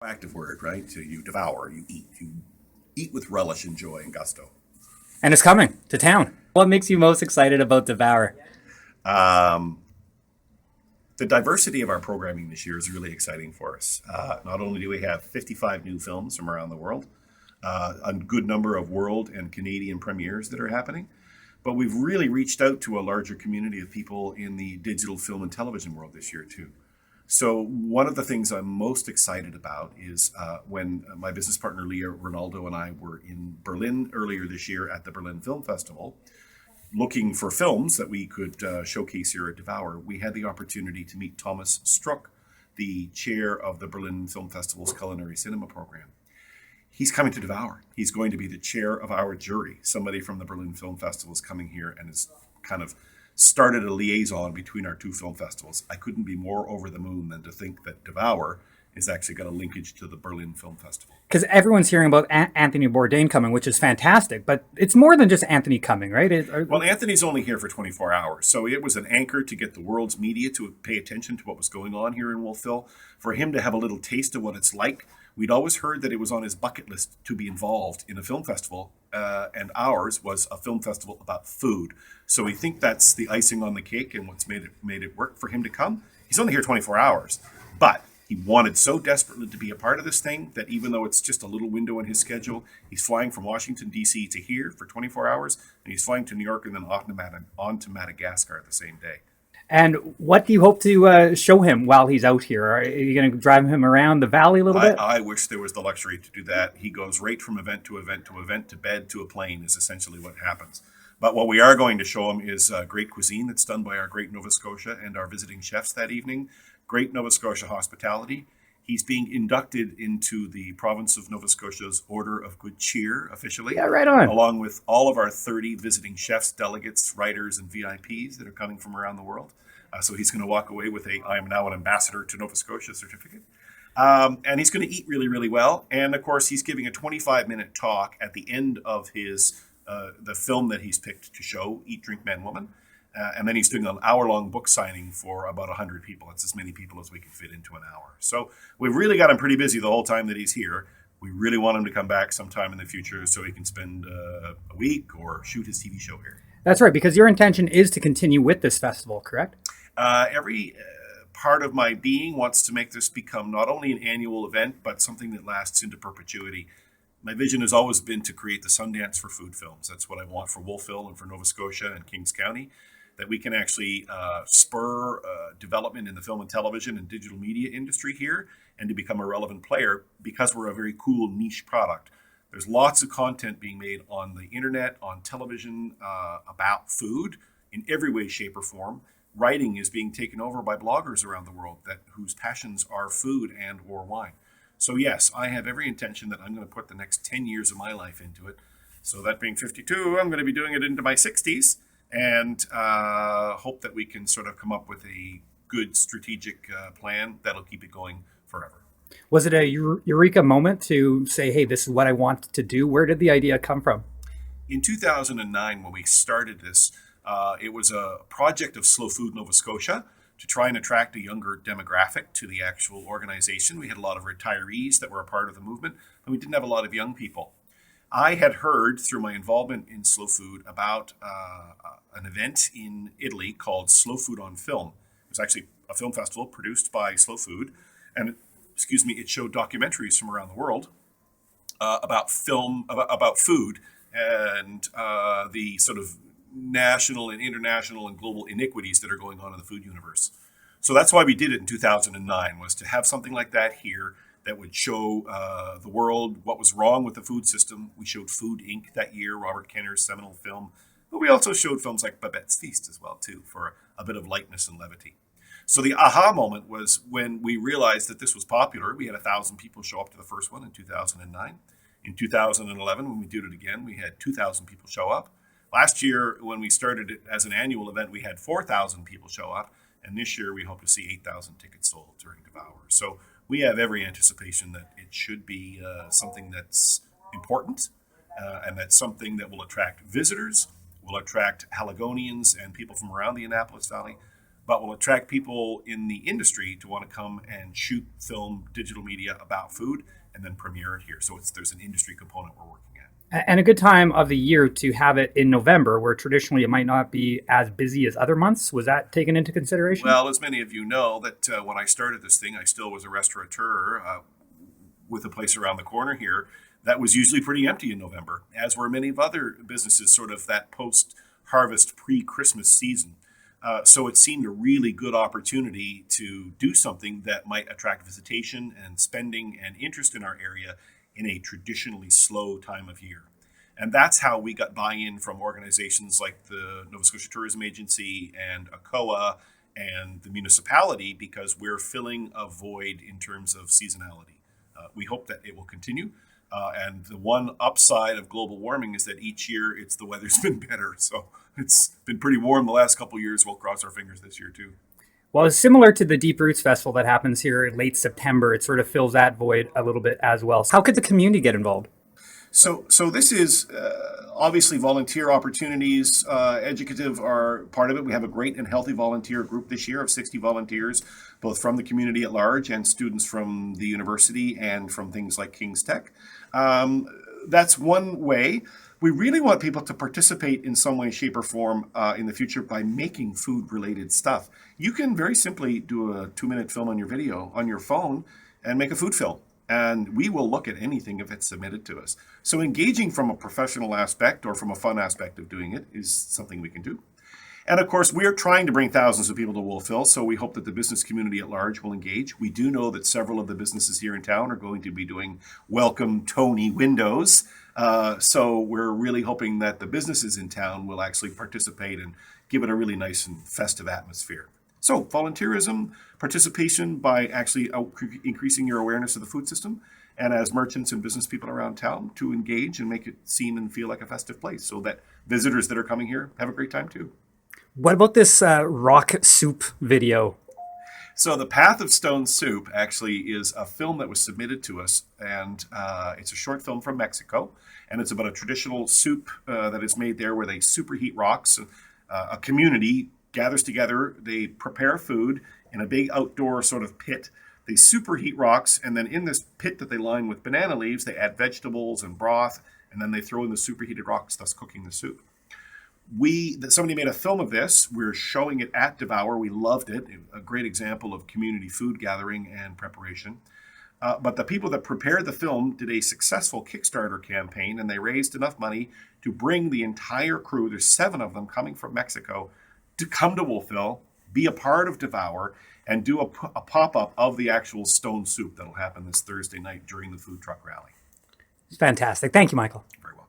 Active word, right? So you devour, you eat with relish and joy and gusto. And it's coming to town. What makes you most excited about Devour? Um, the diversity of our programming this year is really exciting for us. Not only do we have 55 new films from around the world, a good number of world and Canadian premieres that are happening, but we've really reached out to a larger community of people in the digital film and television world this year too. So one of the things I'm most excited about is when my business partner Leah Ronaldo and I were in Berlin earlier this year at the Berlin Film Festival, looking for films that we could showcase here at Devour. We had the opportunity to meet Thomas Struck, the chair of the Berlin Film Festival's culinary cinema program. He's coming to Devour. He's going to be the chair of our jury. Somebody from the Berlin Film Festival is coming here and has kind of started a liaison between our two film festivals. I couldn't be more over the moon than to think that Devour is actually got a linkage to the Berlin Film Festival. Because everyone's hearing about Anthony Bourdain coming, which is fantastic, but it's more than just Anthony coming, right? Well, Anthony's only here for 24 hours, so it was an anchor to get the world's media to pay attention to what was going on here in Wolfville. For him to have a little taste of what it's like, we'd always heard that it was on his bucket list to be involved in a film festival, and ours was a film festival about food. So we think that's the icing on the cake and what's made it work for him to come. He's only here 24 hours, but he wanted so desperately to be a part of this thing that even though it's just a little window in his schedule, he's flying from Washington, D.C. to here for 24 hours, and he's flying to New York and then on to Madagascar the same day. And what do you hope to show him while he's out here? Are you going to drive him around the valley a little bit? I wish there was the luxury to do that. He goes right from event to event to event to bed to a plane is essentially what happens. But what we are going to show him is great cuisine that's done by our great Nova Scotia and our visiting chefs that evening. Great Nova Scotia hospitality. He's being inducted into the province of Nova Scotia's Order of Good Cheer officially, Yeah, right on. along with all of our 30 visiting chefs, delegates, writers, and VIPs that are coming from around the world. So he's going to walk away with a I am now an ambassador to Nova Scotia certificate. And he's going to eat really, really well. And of course, he's giving a 25-minute talk at the end of his the film that he's picked to show, Eat, Drink, Man, Woman. And then he's doing an hour-long book signing for about 100 people. It's as many people as we can fit into an hour. So we've really got him pretty busy the whole time that he's here. We really want him to come back sometime in the future so he can spend a week or shoot his TV show here. That's right, because your intention is to continue with this festival, correct? Every part of my being wants to make this become not only an annual event, but something that lasts into perpetuity. My vision has always been to create the Sundance for food films. That's what I want for Wolfville and for Nova Scotia and Kings County, that we can actually spur development in the film and television and digital media industry here and to become a relevant player because we're a very cool niche product. There's lots of content being made on the internet, on television about food in every way, shape, or form. Writing is being taken over by bloggers around the world whose passions are food and or wine. So yes, I have every intention that I'm going to put the next 10 years of my life into it. So that being 52, I'm going to be doing it into my 60s and hope that we can sort of come up with a good strategic plan that'll keep it going forever. Was it a eureka moment to say, hey, this is what I want to do? Where did the idea come from? In 2009, when we started this, it was a project of Slow Food Nova Scotia to try and attract a younger demographic to the actual organization. We had a lot of retirees that were a part of the movement, and we didn't have a lot of young people. I had heard through my involvement in Slow Food about an event in Italy called Slow Food on Film. It was actually a film festival produced by Slow Food, and it showed documentaries from around the world about film, about food, and the sort of national and international and global iniquities that are going on in the food universe. So that's why we did it in 2009, was to have something like that here that would show the world what was wrong with the food system. We showed Food Inc. that year, Robert Kenner's seminal film, but we also showed films like Babette's Feast as well, too, for a bit of lightness and levity. So the aha moment was when we realized that this was popular. We had 1,000 people show up to the first one in 2009. In 2011, when we did it again, we had 2,000 people show up. Last year, when we started it as an annual event, we had 4,000 people show up. And this year, we hope to see 8,000 tickets sold during Devour. So we have every anticipation that it should be something that's important and that's something that will attract visitors, will attract Haligonians and people from around the Annapolis Valley, but will attract people in the industry to want to come and shoot film, digital media about food, and then premiere it here. So there's an industry component we're working at. And a good time of the year to have it in November, where traditionally it might not be as busy as other months. Was that taken into consideration? Well, as many of you know, that when I started this thing, I still was a restaurateur with a place around the corner here that was usually pretty empty in November, as were many of other businesses, sort of that post-harvest, pre-Christmas season. So it seemed a really good opportunity to do something that might attract visitation and spending and interest in our area in a traditionally slow time of year. And that's how we got buy-in from organizations like the Nova Scotia Tourism Agency and ACOA and the municipality, because we're filling a void in terms of seasonality. We hope that it will continue. And the one upside of global warming is that each year the weather's been better. So it's been pretty warm the last couple of years. We'll cross our fingers this year too. Well, it's similar to the Deep Roots Festival that happens here in late September. It sort of fills that void a little bit as well. How could the community get involved? So this is obviously volunteer opportunities. Educative are part of it. We have a great and healthy volunteer group this year of 60 volunteers, both from the community at large and students from the university and from things like King's Tech. That's one way. We really want people to participate in some way, shape, or form in the future by making food-related stuff. You can very simply do a 2-minute film on your video on your phone and make a food film. And we will look at anything if it's submitted to us. So engaging from a professional aspect or from a fun aspect of doing it is something we can do. And of course, we are trying to bring thousands of people to Wolfville, so we hope that the business community at large will engage. We do know that several of the businesses here in town are going to be doing Welcome Tony windows. So we're really hoping that the businesses in town will actually participate and give it a really nice and festive atmosphere. So volunteerism, participation by actually increasing your awareness of the food system, and as merchants and business people around town to engage and make it seem and feel like a festive place so that visitors that are coming here have a great time too. What about this rock soup video? So The Path of Stone Soup actually is a film that was submitted to us, and it's a short film from Mexico, and it's about a traditional soup that is made there where they superheat rocks. A community gathers together, they prepare food in a big outdoor sort of pit. They superheat rocks, and then in this pit that they line with banana leaves, they add vegetables and broth, and then they throw in the superheated rocks, thus cooking the soup. Somebody made a film of this. We're showing it at Devour. We loved it. A great example of community food gathering and preparation. But the people that prepared the film did a successful Kickstarter campaign, and they raised enough money to bring the entire crew, there's 7 of them coming from Mexico, to come to Wolfville, be a part of Devour, and do a pop-up of the actual stone soup that'll happen this Thursday night during the food truck rally. Fantastic. Thank you, Michael. Very well.